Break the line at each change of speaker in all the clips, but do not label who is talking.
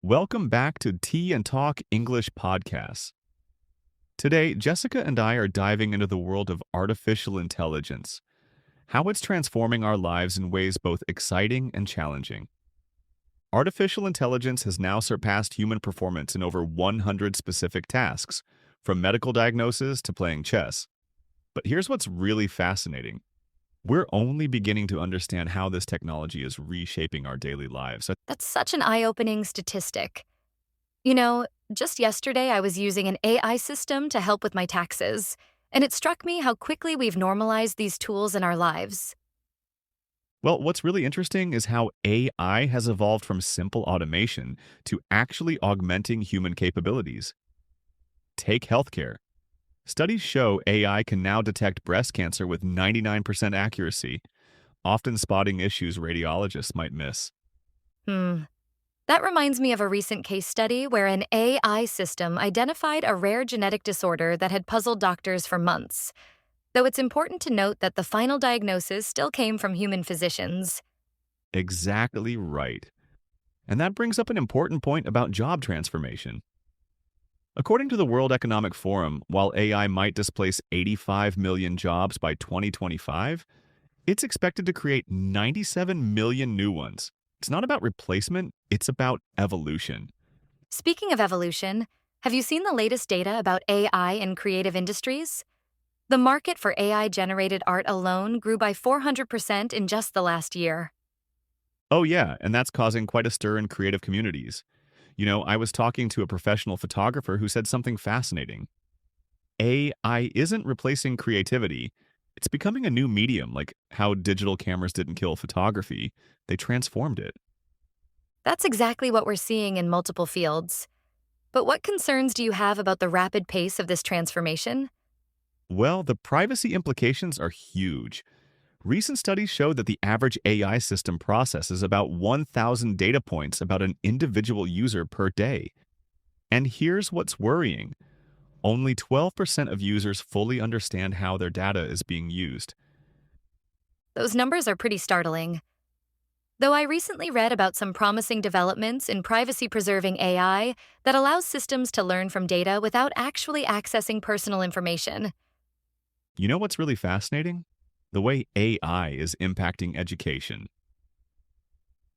Welcome back to Tea and Talk English Podcasts. Today, Jessica and I are diving into the world of artificial intelligence, how it's transforming our lives in ways both exciting and challenging. Artificial intelligence has now surpassed human performance in over 100 specific tasks, from medical diagnosis to playing chess. But here's what's really fascinating. We're only beginning to understand how this technology is reshaping our daily lives.
That's such an eye-opening statistic. You know, just yesterday I was using an AI system to help with my taxes, and it struck me how quickly we've normalized these tools in our lives.
Well, what's really interesting is how AI has evolved from simple automation to actually augmenting human capabilities. Take healthcare. Studies show AI can now detect breast cancer with 99% accuracy, often spotting issues radiologists might miss.
Hmm. That reminds me of a recent case study where an AI system identified a rare genetic disorder that had puzzled doctors for months, though it's important to note that the final diagnosis still came from human physicians.
Exactly right. And that brings up an important point about job transformation. According to the World Economic Forum, while AI might displace 85 million jobs by 2025, it's expected to create 97 million new ones. It's not about replacement, it's about evolution.
Speaking of evolution, have you seen the latest data about AI in creative industries? The market for AI-generated art alone grew by 400% in just the last year.
Oh, yeah, and that's causing quite a stir in creative communities. I was talking to a professional photographer who said something fascinating. AI isn't replacing creativity, it's becoming a new medium, like how digital cameras didn't kill photography, they transformed it.
That's exactly what we're seeing in multiple fields. But what concerns do you have about the rapid pace of this transformation?
Well, the privacy implications are huge. Recent studies show that the average AI system processes about 1,000 data points about an individual user per day. And here's what's worrying. Only 12% of users fully understand how their data is being used.
Those numbers are pretty startling. Though I recently read about some promising developments in privacy-preserving AI that allows systems to learn from data without actually accessing personal information.
You know what's really fascinating? The way AI is impacting education.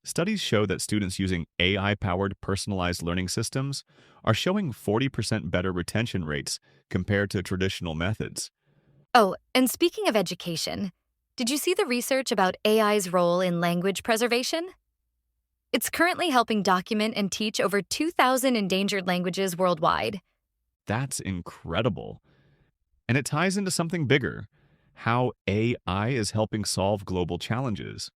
Studies show that students using AI-powered personalized learning systems are showing 40% better retention rates compared to traditional methods.
Oh, and speaking of education, did you see the research about AI's role in language preservation? It's currently helping document and teach over 2,000 endangered languages worldwide.
That's incredible. And it ties into something bigger, how AI is helping solve global challenges.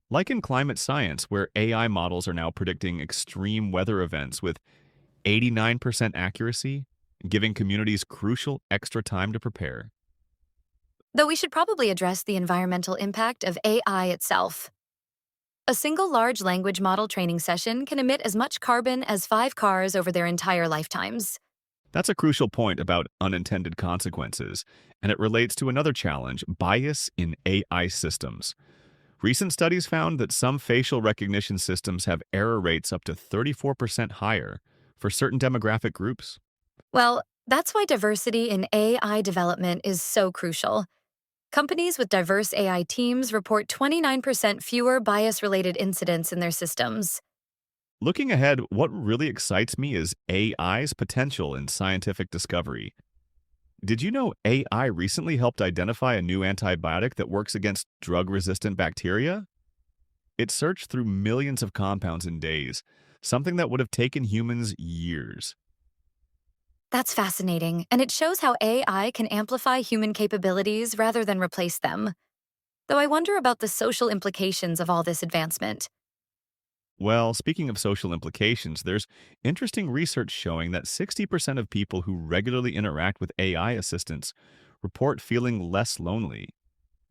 Like in climate science, where AI models are now predicting extreme weather events with 89% accuracy, giving communities crucial extra time to prepare.
Though we should probably address the environmental impact of AI itself. A single large language model training session can emit as much carbon as 5 cars over their entire lifetimes.
That's a crucial point about unintended consequences, and it relates to another challenge, bias in AI systems. Recent studies found that some facial recognition systems have error rates up to 34% higher for certain demographic groups.
Well, that's why diversity in AI development is so crucial. Companies with diverse AI teams report 29% fewer bias related incidents in their systems.
Looking ahead, what really excites me is AI's potential in scientific discovery. Did you know AI recently helped identify a new antibiotic that works against drug resistant bacteria? It searched through millions of compounds in days, something that would have taken humans years.
That's fascinating, and it shows how AI can amplify human capabilities rather than replace them. Though I wonder about the social implications of all this advancement.
Well, speaking of social implications, there's interesting research showing that 60% of people who regularly interact with AI assistants report feeling less lonely.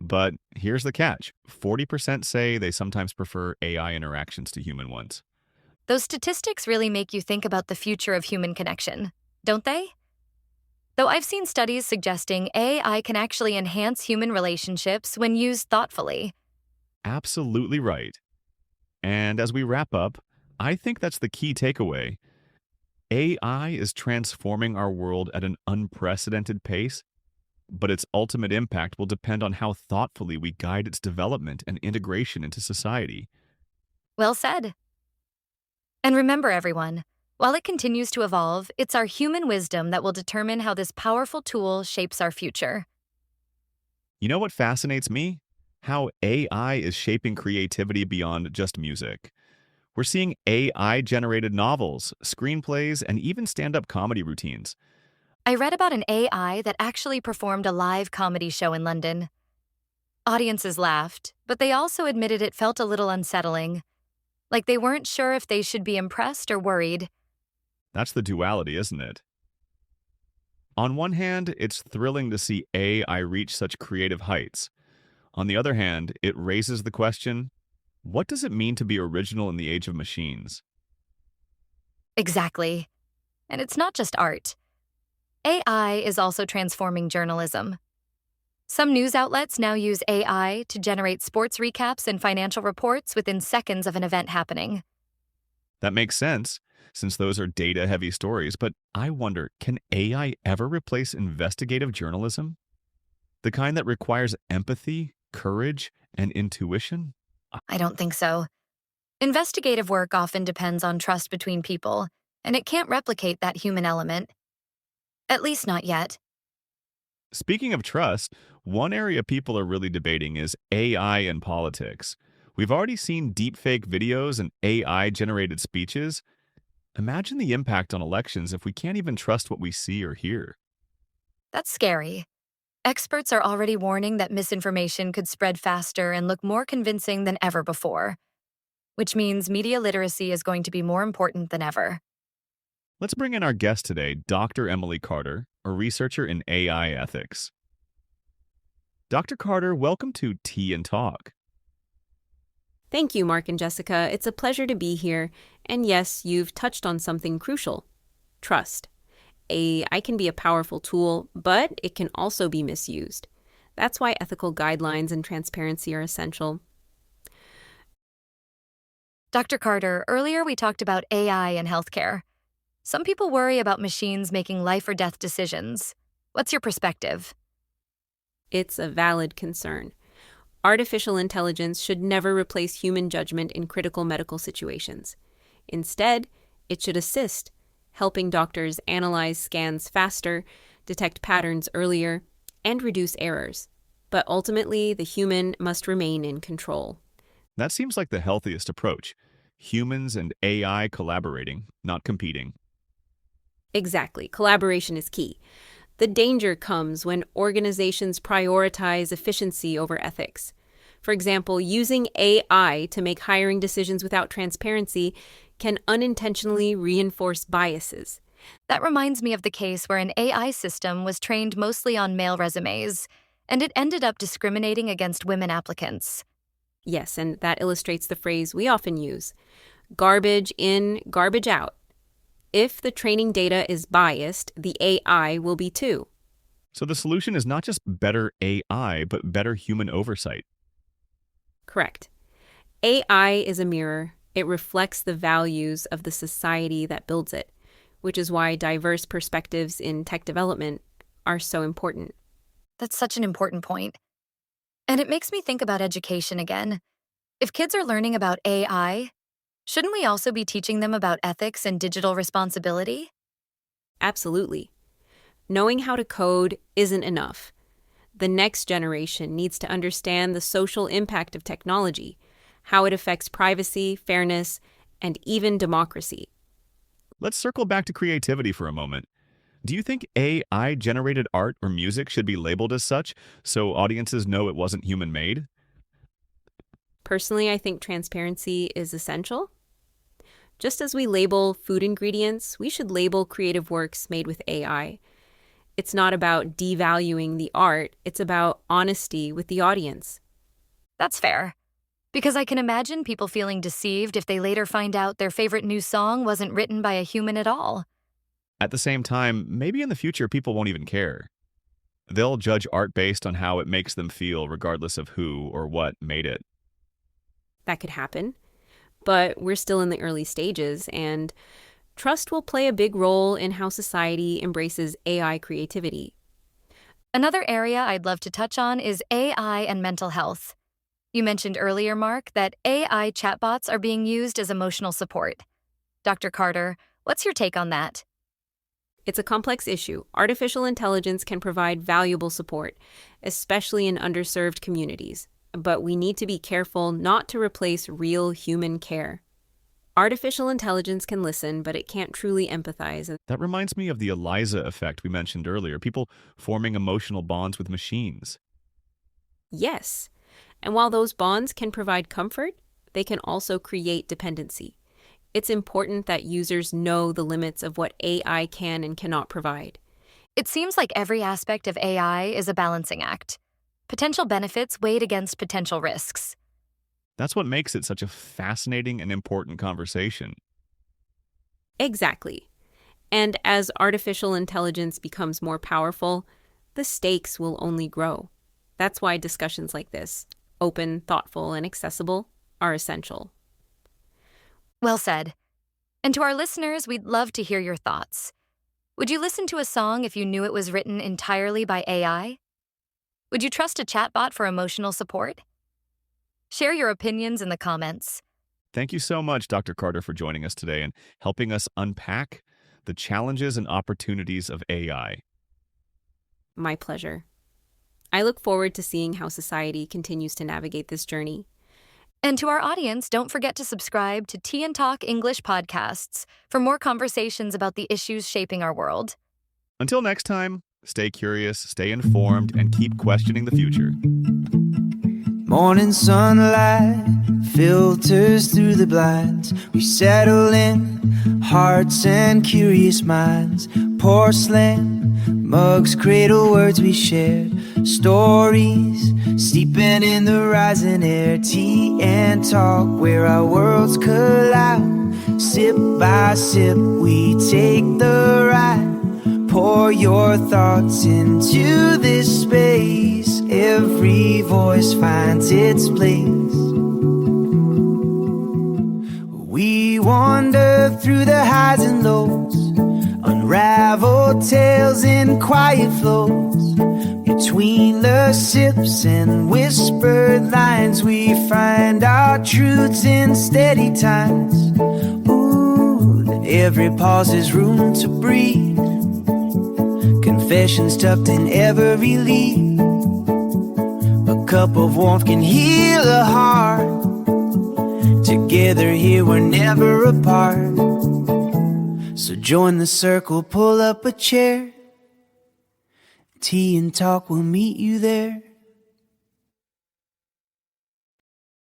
But here's the catch, 40% say they sometimes prefer AI interactions to human ones.
Those statistics really make you think about the future of human connection, don't they? Though I've seen studies suggesting AI can actually enhance human relationships when used thoughtfully.
Absolutely right. And as we wrap up, I think that's the key takeaway. AI is transforming our world at an unprecedented pace, but its ultimate impact will depend on how thoughtfully we guide its development and integration into society.
Well said. And remember, everyone, while it continues to evolve, it's our human wisdom that will determine how this powerful tool shapes our future.
You know what fascinates me? How AI is shaping creativity beyond just music. We're seeing AI generated novels, screenplays, and even stand up comedy routines.
I read about an AI that actually performed a live comedy show in London. Audiences laughed, but they also admitted it felt a little unsettling, like they weren't sure if they should be impressed or worried.
That's the duality, isn't it? On one hand, it's thrilling to see AI reach such creative heights. On the other hand, it raises the question, what does it mean to be original in the age of machines?
Exactly. And it's not just art. AI is also transforming journalism. Some news outlets now use AI to generate sports recaps and financial reports within seconds of an event happening.
That makes sense, since those are data heavy stories, but I wonder, can AI ever replace investigative journalism? The kind that requires empathy, courage, and intuition?
I don't think so. Investigative work often depends on trust between people, and it can't replicate that human element. At least not yet.
Speaking of trust, one area people are really debating is AI in politics. We've already seen deepfake videos and AI generated speeches. Imagine the impact on elections if we can't even trust what we see or hear.
That's scary. Experts are already warning that misinformation could spread faster and look more convincing than ever before, which means media literacy is going to be more important than ever.
Let's bring in our guest today, Dr. Emily Carter, a researcher in AI ethics. Dr. Carter, welcome to Tea and Talk.
Thank you, Mark and Jessica. It's a pleasure to be here. And yes, you've touched on something crucial: trust. AI can be a powerful tool, but it can also be misused. That's why ethical guidelines and transparency are essential.
Dr. Carter, earlier we talked about AI in healthcare. Some people worry about machines making life or death decisions. What's your perspective?
It's a valid concern. Artificial intelligence should never replace human judgment in critical medical situations. Instead, it should assist, helping doctors analyze scans faster, detect patterns earlier, and reduce errors. But ultimately, the human must remain in control.
That seems like the healthiest approach. Humans and AI collaborating, not competing.
Exactly. Collaboration is key. The danger comes when organizations prioritize efficiency over ethics. For example, using AI to make hiring decisions without transparency can unintentionally reinforce biases.
That reminds me of the case where an AI system was trained mostly on male resumes, and it ended up discriminating against women applicants.
Yes, and that illustrates the phrase we often use: garbage in, garbage out. If the training data is biased, the AI will be too.
So the solution is not just better AI, but better human oversight.
Correct. AI is a mirror. It reflects the values of the society that builds it, which is why diverse perspectives in tech development are so important.
That's such an important point. And it makes me think about education again. If kids are learning about AI, shouldn't we also be teaching them about ethics and digital responsibility?
Absolutely. Knowing how to code isn't enough. The next generation needs to understand the social impact of technology, how it affects privacy, fairness, and even democracy.
Let's circle back to creativity for a moment. Do you think AI-generated art or music should be labeled as such so audiences know it wasn't human-made?
Personally, I think transparency is essential. Just as we label food ingredients, we should label creative works made with AI. It's not about devaluing the art, it's about honesty with the audience.
That's fair. Because I can imagine people feeling deceived if they later find out their favorite new song wasn't written by a human at all.
At the same time, maybe in the future people won't even care. They'll judge art based on how it makes them feel, regardless of who or what made it.
That could happen. but we're still in the early stages, and trust will play a big role in how society embraces AI creativity.
Another area I'd love to touch on is AI and mental health. You mentioned earlier, Mark, that AI chatbots are being used as emotional support. Dr. Carter, what's your take on that?
It's a complex issue. Artificial intelligence can provide valuable support, especially in underserved communities, but we need to be careful not to replace real human care. Artificial intelligence can listen, but it can't truly empathize.
That reminds me of the Eliza effect we mentioned earlier, people forming emotional bonds with machines.
Yes, and while those bonds can provide comfort, they can also create dependency. It's important that users know the limits of what AI can and cannot provide.
It seems like every aspect of AI is a balancing act. Potential benefits weighed against potential risks.
That's what makes it such a fascinating and important conversation.
Exactly. And as artificial intelligence becomes more powerful, the stakes will only grow. That's why discussions like this, open, thoughtful, and accessible, are essential.
Well said. And to our listeners, we'd love to hear your thoughts. Would you listen to a song if you knew it was written entirely by AI? Would you trust a chatbot for emotional support? Share your opinions in the comments.
Thank you so much, Dr. Carter, for joining us today and helping us unpack the challenges and opportunities of AI.
My pleasure. I look forward to seeing how society continues to navigate this journey.
And to our audience, don't forget to subscribe to Tea and Talk English podcasts for more conversations about the issues shaping our world.
Until next time, stay curious, stay informed, and keep questioning the future.
Morning sunlight filters through the blinds. We settle in, hearts and curious minds. Porcelain mugs cradle words we shared. Stories steeping in the rising air. Tea and talk where our worlds collide. Sip by sip we take the ride. Pour your thoughts into this space. Every voice finds its place. We wander through the highs and lows, unravel tales in quiet flows. Between the sips and whispered lines, we find our truths in steady times. Ooh, every pause is room to breathe. Confessions tucked in every leaf. A cup of warmth can heal a heart. Together here we're never apart. So join the circle, pull up a chair. Tea and talk will meet you there.